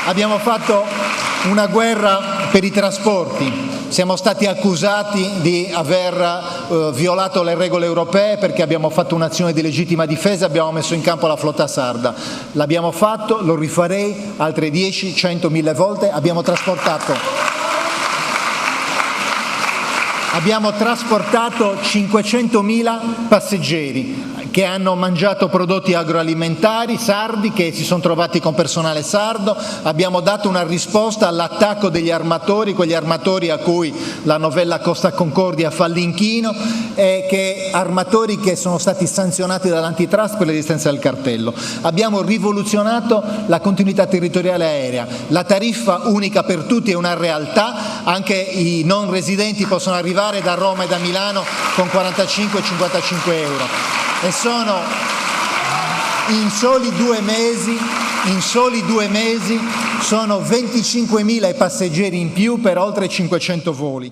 Abbiamo fatto una guerra per i trasporti. Siamo stati accusati di aver violato le regole europee perché abbiamo fatto un'azione di legittima difesa, abbiamo messo in campo la flotta sarda. L'abbiamo fatto, lo rifarei altre 10, 100, 1000 volte. Abbiamo trasportato 500.000 passeggeri che hanno mangiato prodotti agroalimentari sardi, che si sono trovati con personale sardo. Abbiamo dato una risposta all'attacco degli armatori, quegli armatori a cui la novella Costa Concordia fa l'inchino, armatori che sono stati sanzionati dall'antitrust per l'esistenza del cartello. Abbiamo rivoluzionato la continuità territoriale aerea, la tariffa unica per tutti è una realtà, anche i non residenti possono arrivare da Roma e da Milano con 45-55 euro. E sono in soli due mesi sono 25.000 i passeggeri in più per oltre 500 voli.